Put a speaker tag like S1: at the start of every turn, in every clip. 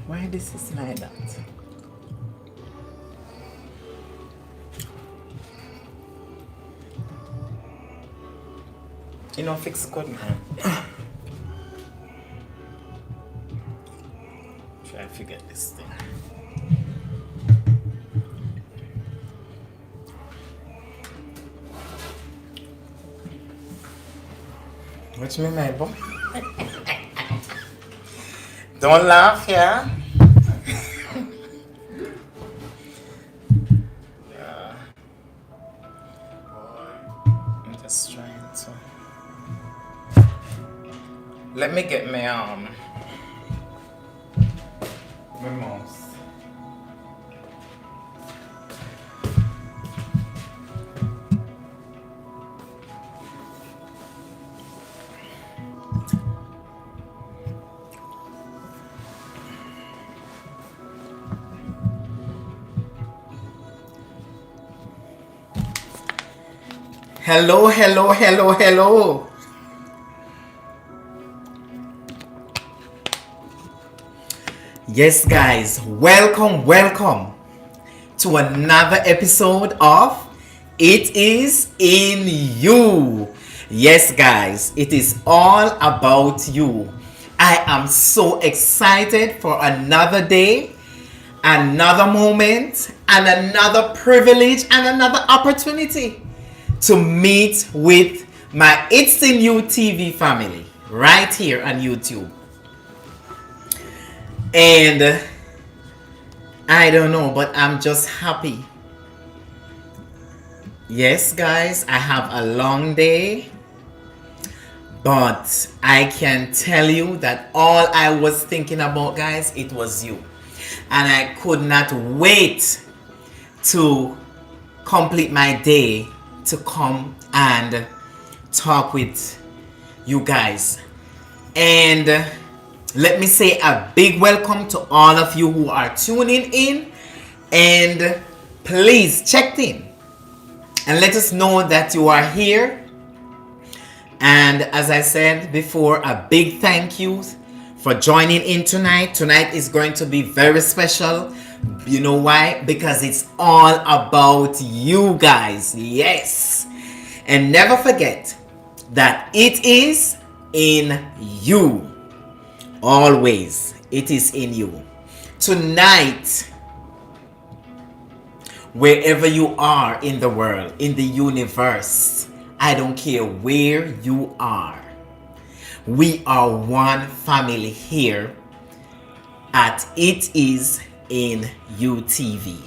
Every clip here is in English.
S1: Why this is like that? You know, fix good man. Try to forget this thing. What you mean, my boy? Don't laugh, yeah? I'm just trying to. Let me get my mouse. Hello, hello, hello, hello. Yes, guys, welcome to another episode of It Is in You. Yes, guys, it is all about you. I am so excited for another day, another moment, and another privilege and another opportunity to meet with my Itisinyouu TV family right here on YouTube. And I don't know, but I'm just happy. Yes, guys, I have a long day, but I can tell you that all I was thinking about, guys, it was you. And I could not wait to complete my day to come and talk with you guys. And let me say a big welcome to all of you who are tuning in, and please check in and let us know that you are here. And as I said before, a big thank you for joining in tonight. Tonight is going to be very special. You know why? Because it's all about you guys. Yes. And never forget that it is in you. Always. It is in you. Tonight, wherever you are in the world, in the universe, I don't care where you are, we are one family here at It Is in You TV.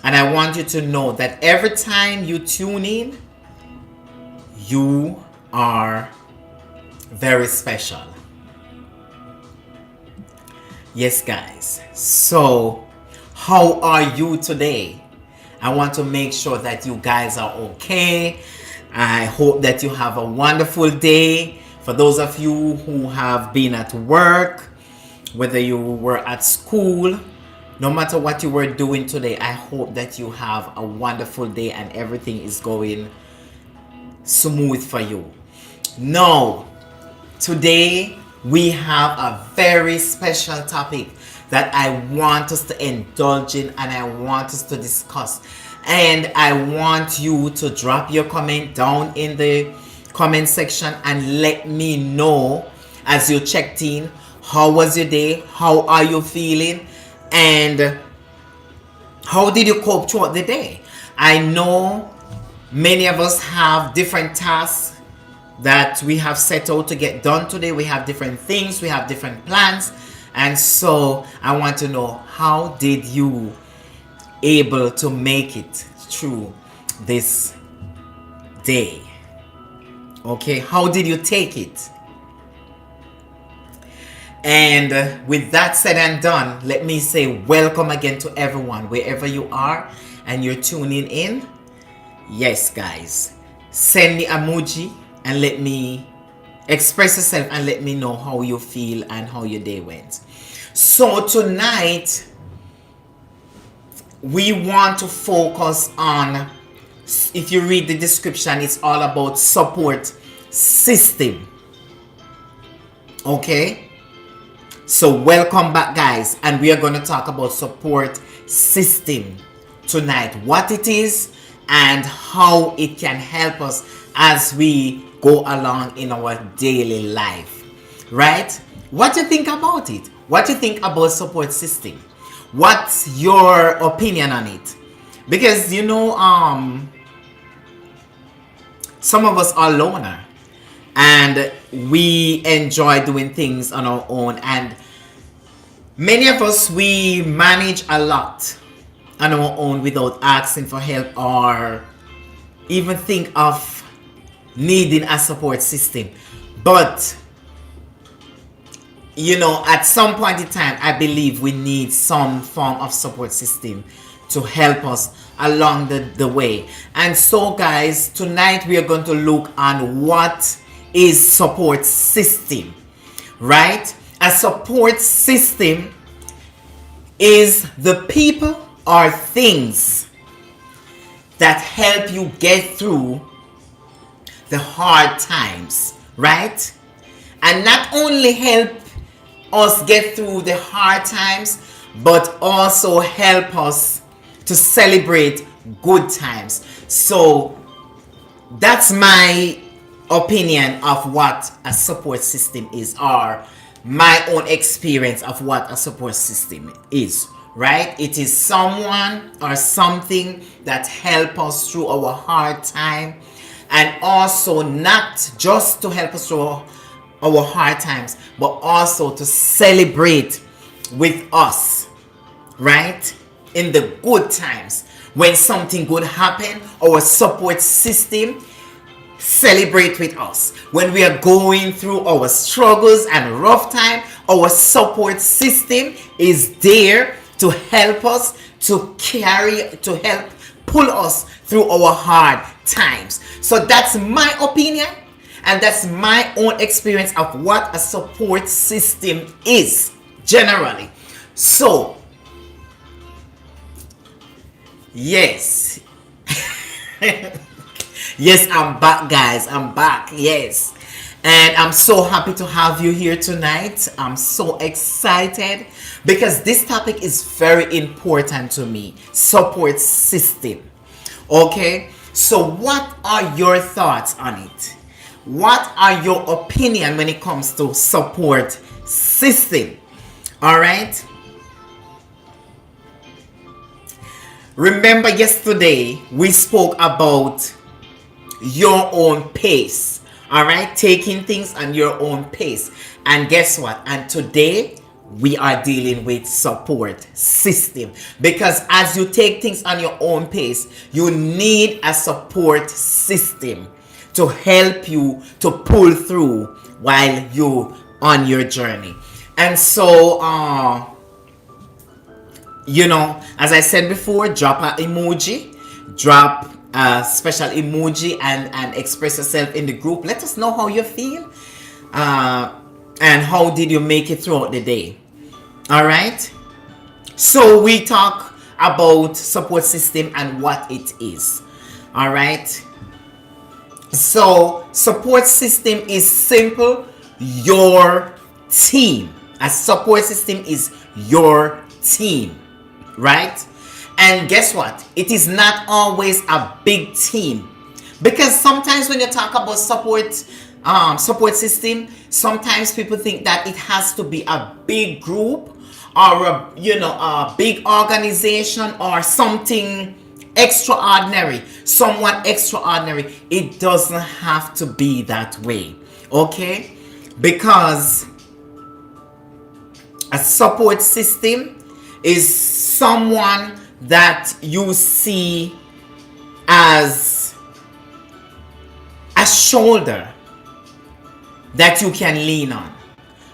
S1: And I want you to know that every time you tune in, you are very special. Yes, guys. So, how are you today? I want to make sure that you guys are okay. I hope that you have a wonderful day. For those of you who have been at work, whether you were at school, no matter what you were doing today, I hope that you have a wonderful day and everything is going smooth for you. Now, today we have a very special topic that I want us to indulge in and I want us to discuss. And I want you to drop your comment down in the comment section and let me know as you checked in. How was your day? How are you feeling? And how did you cope throughout the day? I know many of us have different tasks that we have set out to get done today. We have different things, we have different plans. And so I want to know, how did you able to make it through this day? Okay, how did you take it? And with that said and done, let me say welcome again to everyone, wherever you are and you're tuning in. Yes, guys, send me emoji and let me express yourself and let me know how you feel and how your day went. So tonight we want to focus on, if you read the description, it's all about support system. Okay, So welcome back, guys, and we are going to talk about support system tonight, what it is and how it can help us as we go along in our daily life, right? What do you think about it? What do you think about support system? What's your opinion on it? Because some of us are loner and we enjoy doing things on our own, and many of us, we manage a lot on our own without asking for help or even think of needing a support system. But at some point in time, I believe we need some form of support system to help us along the way. And so, guys, tonight we are going to look on what is support system, right? A support system is the people or things that help you get through the hard times, right? And not only help us get through the hard times, but also help us to celebrate good times. So that's my opinion of what a support system is, or my own experience of what a support system is, right? It is someone or something that help us through our hard time, and also not just to help us through our hard times, but also to celebrate with us, right? In the good times, when something good happen, our support system celebrate with us. When we are going through our struggles and rough time, our support system is there to help us, to help pull us through our hard times. So that's my opinion, and that's my own experience of what a support system is generally. So yes. Yes, I'm back, guys. I'm back. Yes. And I'm so happy to have you here tonight. I'm so excited because this topic is very important to me. Support system. Okay? So what are your thoughts on it? What are your opinion when it comes to support system? All right? Remember yesterday we spoke about your own pace, all right? Taking things on your own pace. And guess what? And today we are dealing with support system, because as you take things on your own pace, you need a support system to help you to pull through while you're on your journey. And so as I said before, drop an emoji, drop a special emoji, and express yourself in the group. Let us know how you feel, and how did you make it throughout the day. All right, so we talk about support system and what it is. All right, so support system is simple, your team. A support system is your team, right? And guess what? It is not always a big team, because sometimes when you talk about support system, sometimes people think that it has to be a big group or a big organization or something extraordinary, someone extraordinary. It doesn't have to be that way, okay? Because a support system is someone that you see as a shoulder that you can lean on,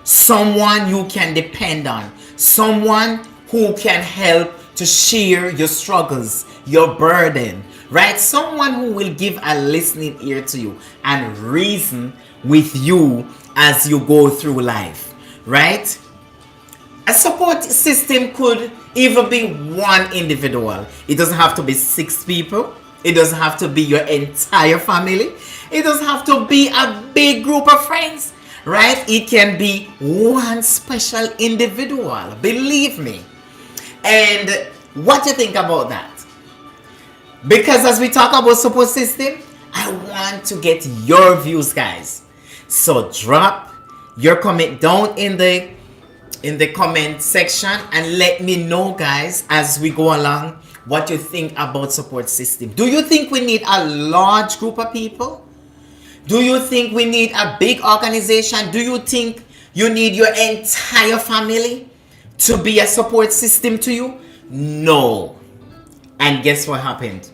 S1: someone you can depend on, someone who can help to share your struggles, your burden, right? Someone who will give a listening ear to you and reason with you as you go through life, right? A support system could even be one individual. It doesn't have to be 6 people. It doesn't have to be your entire family. It doesn't have to be a big group of friends, right? It can be one special individual, believe me. And what you think about that? Because as we talk about support system, I want to get your views, guys. So drop your comment down in the comment section and let me know, guys, as we go along, what you think about support system. Do you think we need a large group of people? Do you think we need a big organization? Do you think you need your entire family to be a support system to you? No. And guess what happened?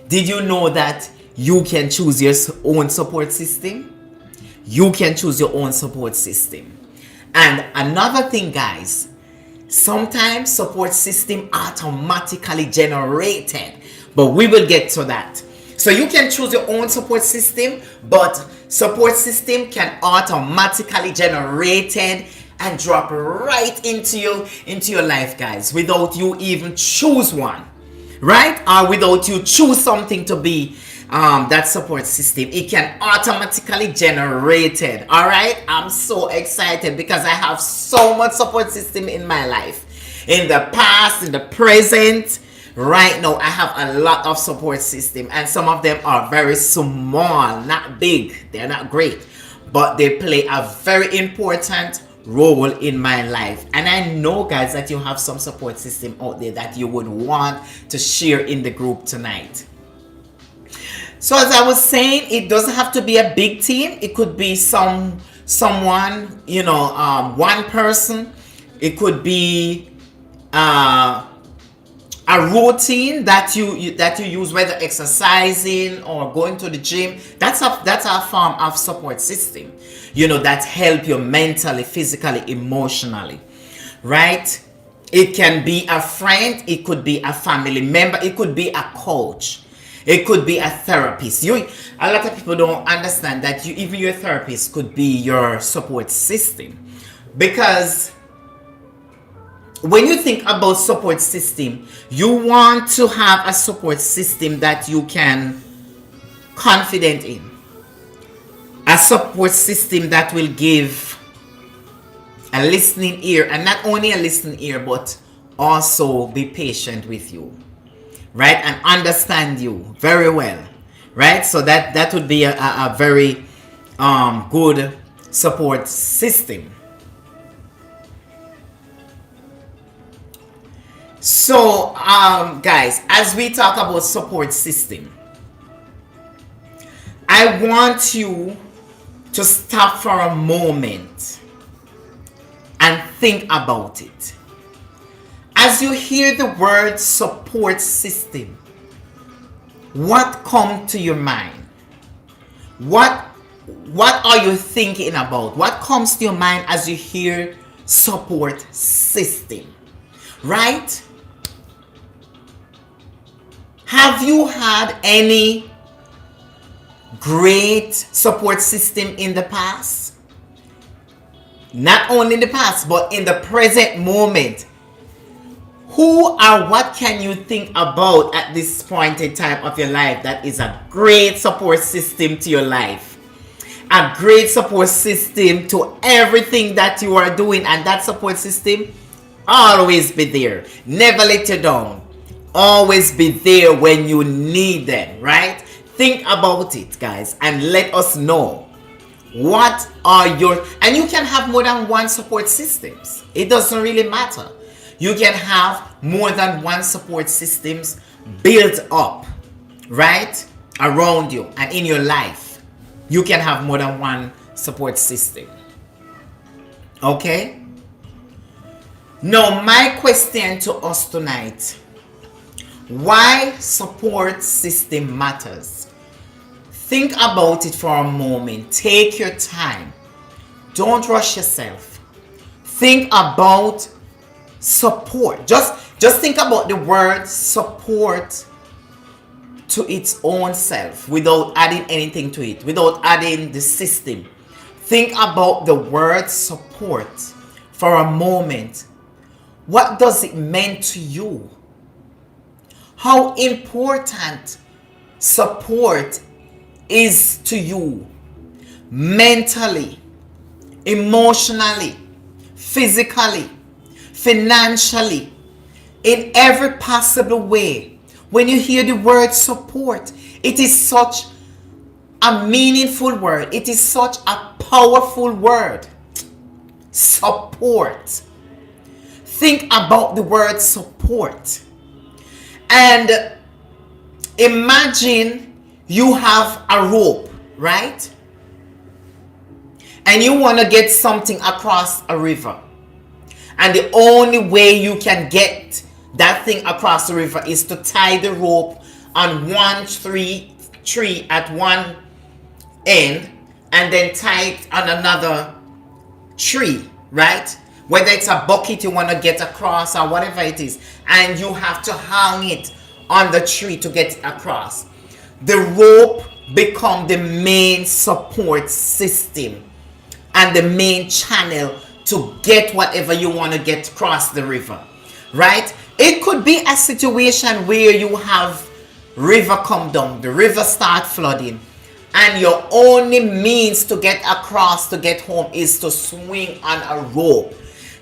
S1: Did you know that you can choose your own support system? You can choose your own support system. And another thing, guys, sometimes support system automatically generated, but we will get to that. So you can choose your own support system, but support system can automatically generated and drop right into your life, guys, without you even choose one, right? Or without you choose something to be that support system. It can automatically generated. All right, I'm so excited because I have so much support system in my life, in the past, in the present. Right now I have a lot of support system, and some of them are very small, not big, they're not great, but they play a very important role in my life. And I know, guys, that you have some support system out there that you would want to share in the group tonight. So as I was saying, it doesn't have to be a big team. It could be someone, one person. It could be a routine that you use, whether exercising or going to the gym. That's a form of support system, that help you mentally, physically, emotionally, right? It can be a friend, it could be a family member, it could be a coach, it could be a therapist. A lot of people don't understand that even your therapist could be your support system, because when you think about support system, you want to have a support system that you can confident in. A support system that will give a listening ear, and not only a listening ear, but also be patient with you, right? And understand you very well, right? So that would be a very good support system. So, guys, as we talk about support system, I want you to stop for a moment and think about it. As you hear the word support system, what comes to your mind? What are you thinking about? What comes to your mind as you hear support system? Right? Have you had any great support system in the past? Not only in the past, but in the present moment. Who or what can you think about at this point in time of your life that is a great support system to your life? A great support system to everything that you are doing, and that support system always be there. Never let you down. Always be there when you need them, right? Think about it, guys, and let us know what are your, and you can have more than one support systems. It doesn't really matter. You can have more than one support systems built up, right, around you and in your life. You can have more than one support system. Okay? Now, my question to us tonight: why support system matters? Think about it for a moment. Take your time. Don't rush yourself. Think about support. Just think about the word support to its own self, without adding anything to it, without adding the system. Think about the word support for a moment. What does it mean to you? How important support is to you mentally, emotionally, physically, financially, in every possible way. When you hear the word support, it is such a meaningful word. It is such a powerful word. Support. Think about the word support. And imagine you have a rope, right? And you want to get something across a river. And the only way you can get that thing across the river is to tie the rope on one tree at one end and then tie it on another tree, right? Whether it's a bucket you want to get across or whatever it is, and you have to hang it on the tree to get it across. The rope become the main support system and the main channel to get whatever you want to get across the river, right? It could be a situation where you have river come down, the river start flooding, and your only means to get across to get home is to swing on a rope.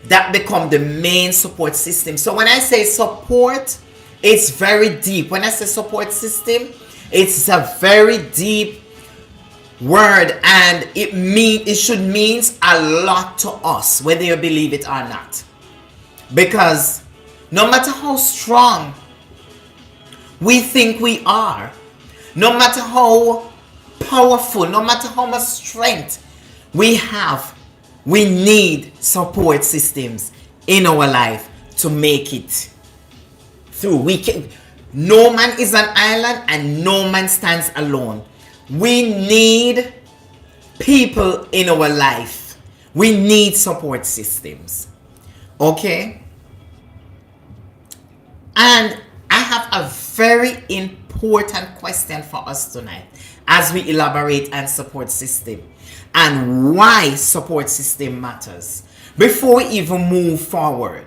S1: That become the main support system. So when I say support, it's very deep. When I say support system, it's a very deep word, and it should means a lot to us, whether you believe it or not. Because no matter how strong we think we are, no matter how powerful, no matter how much strength we have, we need support systems in our life to make it through. No man is an island and no man stands alone. We need people in our life. We need support systems. Okay? And I have a very important question for us tonight as we elaborate on support system and why support system matters. Before we even move forward,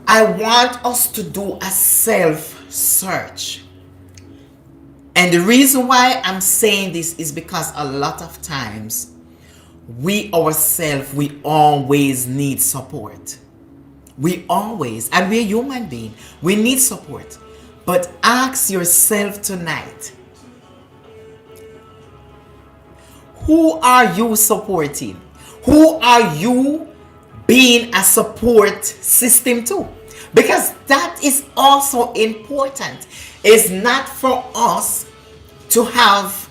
S1: I want us to do a self-search. And the reason why I'm saying this is because a lot of times we ourselves, we always need support. We always, and we're human beings, we need support. But ask yourself tonight, who are you supporting? Who are you being a support system to? Because that is also important. It's not for us to have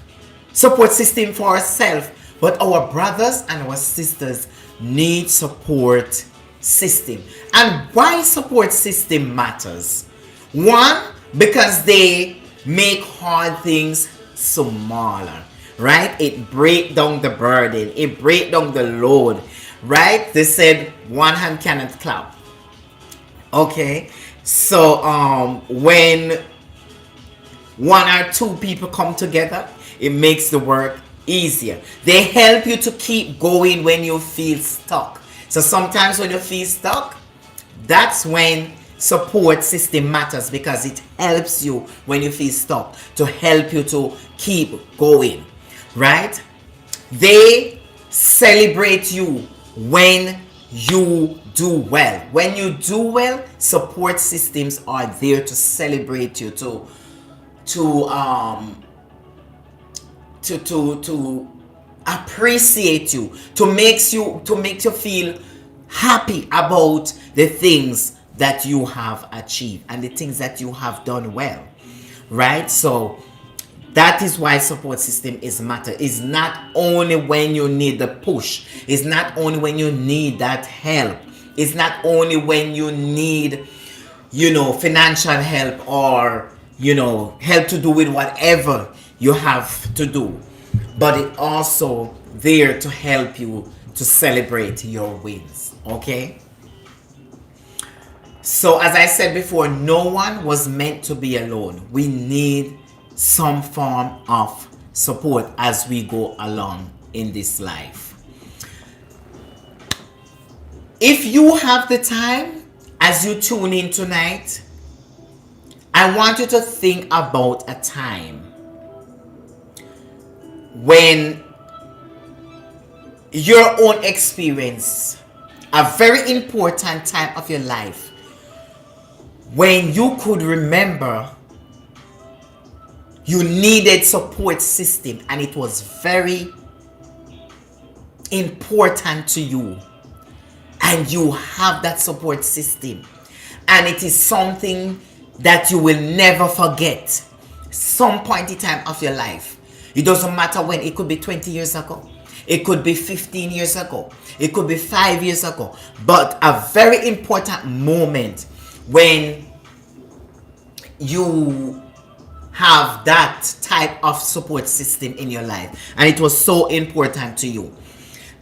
S1: support system for ourselves, but our brothers and our sisters need support system. And why support system matters? One, because they make hard things smaller, right? It break down the burden, it break down the load, right? They said one hand cannot clap. Okay, so when one or two people come together, it makes the work easier. They help you to keep going when you feel stuck. So sometimes when you feel stuck, that's when support system matters, because it helps you when you feel stuck, to help you to keep going, right? They celebrate you when you do well. When you do well, support systems are there to celebrate you, to appreciate you, to make you feel happy about the things that you have achieved and the things that you have done well, right? So that is why support system is matter. It's not only when you need the push. It's not only when you need that help. It's not only when you need, financial help or, help to do with whatever you have to do. But it's also there to help you to celebrate your wins. Okay? So as I said before, no one was meant to be alone. We need some form of support as we go along in this life. If you have the time, as you tune in tonight, I want you to think about a time when your own experience, a very important time of your life when you could remember you needed support system and it was very important to you, and you have that support system, and it is something that you will never forget. Some point in time of your life, it doesn't matter when. It could be 20 years ago, it could be 15 years ago, it could be 5 years ago, but a very important moment when you have that type of support system in your life and it was so important to you.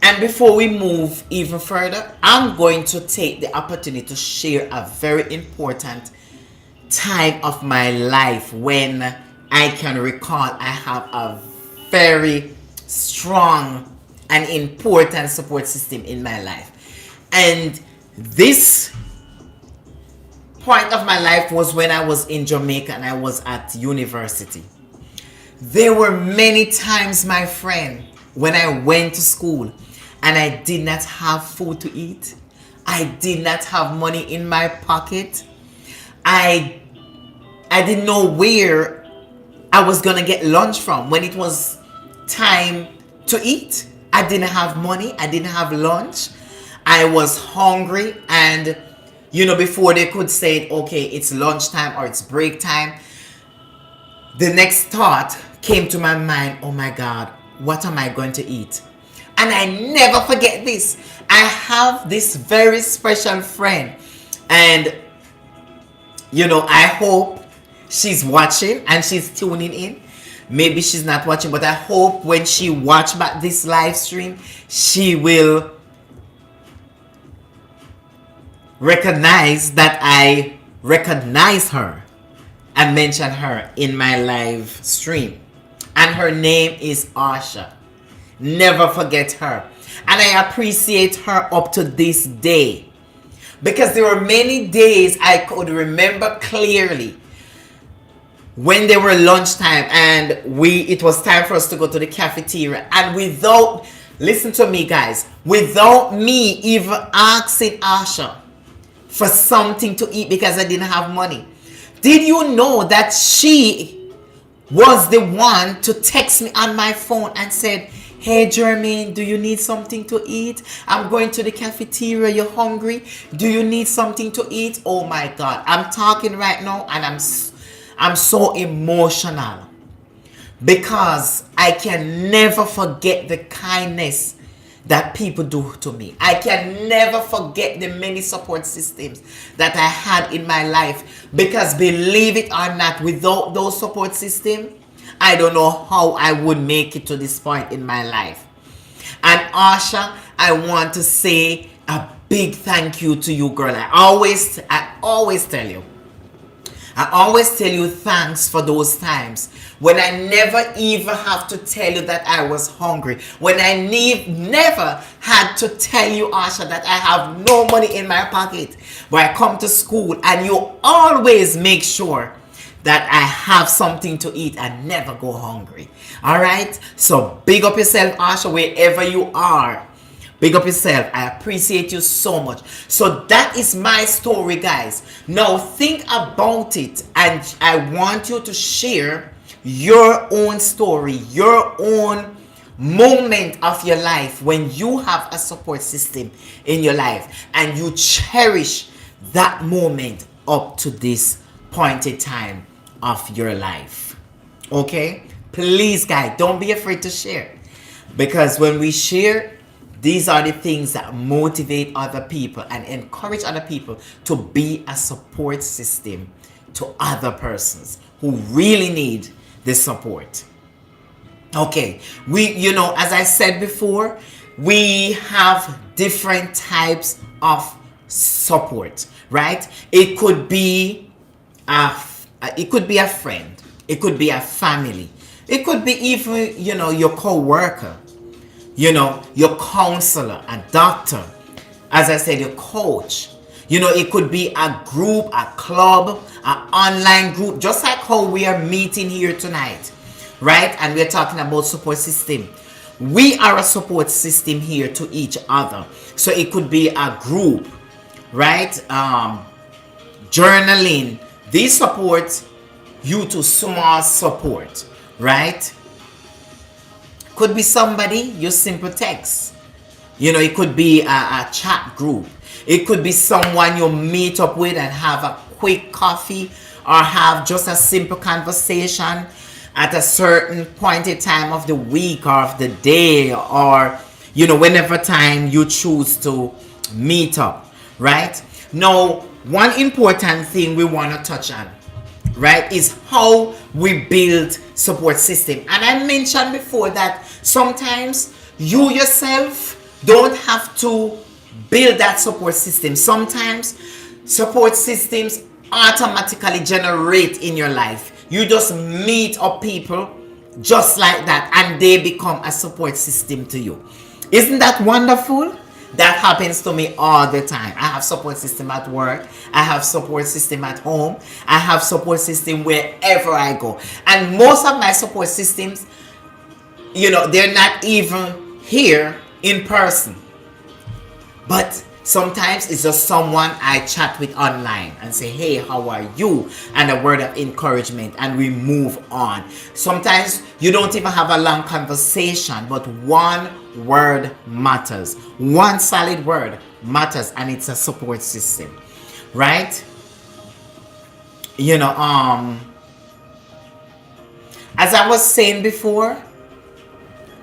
S1: And before we move even further, I'm going to take the opportunity to share a very important time of my life when I can recall I have a very strong and important support system in my life. And this point of my life was when I was in Jamaica and I was at university. There were many times, my friend, when I went to school and I did not have food to eat. I did not have money in my pocket. I didn't know where I was gonna get lunch from when it was time to eat. I didn't have money. I didn't have lunch. I was hungry, and before they could say, okay, it's lunchtime or it's break time, the next thought came to my mind, oh my God, what am I going to eat? And I never forget this. I have this very special friend, and I hope she's watching and she's tuning in. Maybe she's not watching, but I hope when she watch back this live stream, she will recognize that I recognize her and mention her in my live stream. And her name is Asha. Never forget her. And I appreciate her up to this day, because there were many days I could remember clearly when they were lunchtime and it was time for us to go to the cafeteria, and listen to me guys, without me even asking Asha for something to eat because I didn't have money, did you know that she was the one to text me on my phone and said, hey Jermaine, do you need something to eat? I'm going to the cafeteria. You're hungry? Do you need something to eat? Oh my God, I'm talking right now and I'm so emotional, because I can never forget the kindness that people do to me. I can never forget the many support systems that I had in my life, because believe it or not, without those support systems, I don't know how I would make it to this point in my life. And Asha, I want to say a big thank you to you, girl. I always tell you thanks for those times when I never even have to tell you that I was hungry. When I never had to tell you, Asha, that I have no money in my pocket. But I come to school and you always make sure that I have something to eat and never go hungry. Alright? So big up yourself, Asha, wherever you are. Big up yourself. I appreciate you so much. So that is my story, guys. Now think about it, and I want you to share your own story, your own moment of your life when you have a support system in your life and you cherish that moment up to this point in time of your life. Okay? Please, guys, don't be afraid to share, because when we share, these are the things that motivate other people and encourage other people to be a support system to other persons who really need the support. Okay, as I said before, we have different types of support, right? It could be a friend, it could be a family, it could be even your co-worker, your counselor, a doctor, as I said, your coach. It could be a group, a club, an online group, just like how we are meeting here tonight, right? And we're talking about support system. We are a support system here to each other. So it could be a group, right? Journaling. These support you to small support, right? Could be somebody you simple text. It could be a chat group. It could be someone you meet up with and have a quick coffee or have just a simple conversation at a certain point in time of the week or of the day, or whenever time you choose to meet up, right? Now, one important thing we want to touch on, right, is how we build support system. And I mentioned before that sometimes you yourself don't have to build that support system. Sometimes support systems automatically generate in your life. You just meet up people just like that and they become a support system to you. Isn't that wonderful? That happens to me all the time. I have support system at work. I have support system at home. I have support system wherever I go. And most of my support systems, they're not even here in person. But sometimes it's just someone I chat with online and say, hey, how are you? And a word of encouragement, and we move on. Sometimes you don't even have a long conversation, but one word matters. One solid word matters, and it's a support system, right? As I was saying before,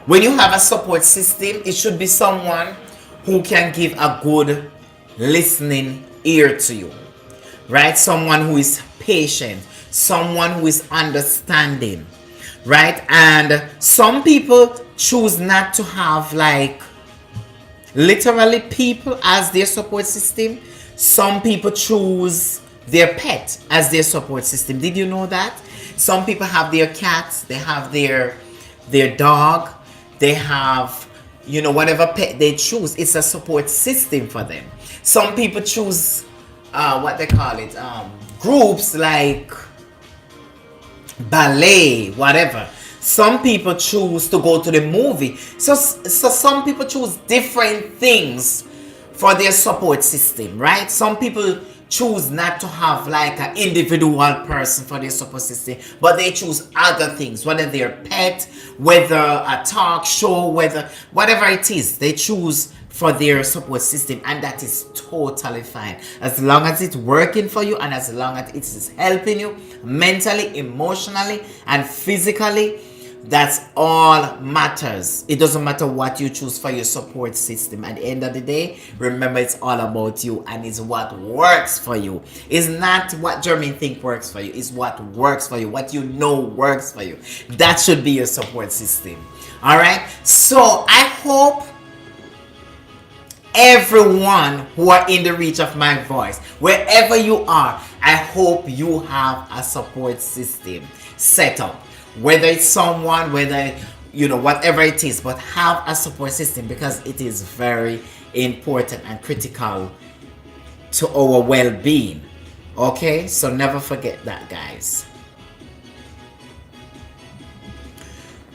S1: when you have a support system, it should be someone who can give a good listening ear to you, right? Someone who is patient, someone who is understanding, right? And some people choose not to have literally people as their support system. Some people choose their pet as their support system. Did you know that? Some people have their cats, they have their dog, they have whatever pet they choose. It's a support system for them. Some people choose what they call it, groups like ballet, whatever. Some people choose to go to the movie. So some people choose different things for their support system, right? Some people choose not to have an individual person for their support system, but they choose other things, whether they're pet, whether a talk show, whatever it is, they choose for their support system, and that is totally fine. As long as it's working for you and as long as it is helping you mentally, emotionally, and physically, that's all matters. It doesn't matter what you choose for your support system. At the end of the day, remember, it's all about you and it's what works for you. It's not what Jeremy think works for you. It's what works for you, what works for you. That should be your support system. All right. So I hope everyone who are in the reach of my voice, wherever you are, I hope you have a support system set up. Whether it's someone, whatever it is, but have a support system, because it is very important and critical to our well-being. Okay, so never forget that, guys.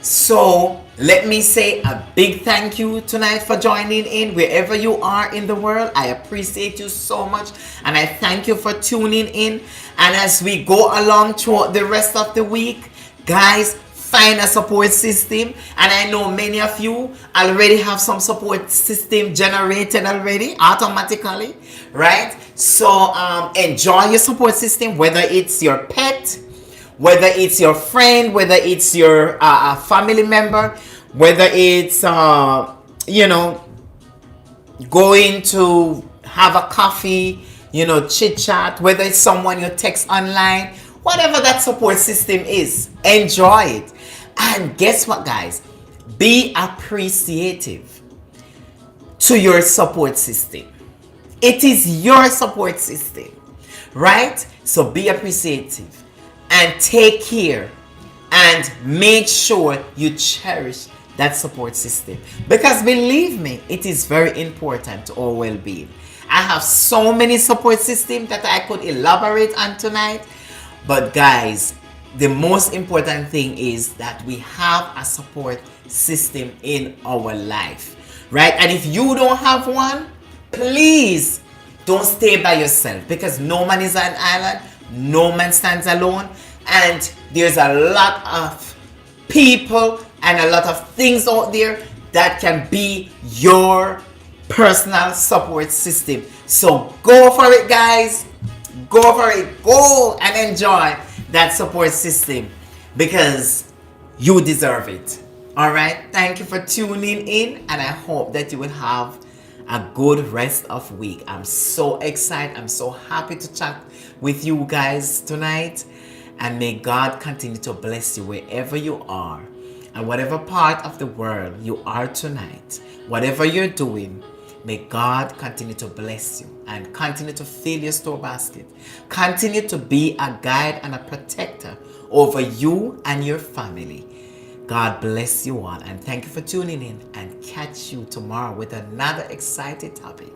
S1: So let me say a big thank you tonight for joining in wherever you are in the world. I appreciate you so much and I thank you for tuning in. And as we go along throughout the rest of the week, guys, find a support system. And I know many of you already have some support system generated already automatically, right? So enjoy your support system, whether it's your pet, whether it's your friend, whether it's your family member, whether it's going to have a coffee, chit chat, whether it's someone you text online, whatever that support system is, enjoy it. And guess what, guys? Be appreciative to your support system. It is your support system, right? So be appreciative and take care and make sure you cherish that support system. Because believe me, it is very important to our well-being. I have so many support systems that I could elaborate on tonight. But guys, the most important thing is that we have a support system in our life, right? And if you don't have one, please don't stay by yourself, because no man is an island, no man stands alone, and there's a lot of people and a lot of things out there that can be your personal support system. So go for it, guys. Go for it. Go and enjoy that support system, because you deserve it. All right. Thank you for tuning in, and I hope that you will have a good rest of week. I'm so excited. I'm so happy to chat with you guys tonight, and may God continue to bless you wherever you are and whatever part of the world you are tonight. Whatever you're doing, may God continue to bless you and continue to fill your store basket. Continue to be a guide and a protector over you and your family. God bless you all, and thank you for tuning in, and catch you tomorrow with another exciting topic.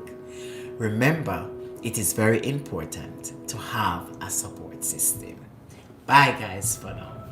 S1: Remember, it is very important to have a support system. Bye guys for now.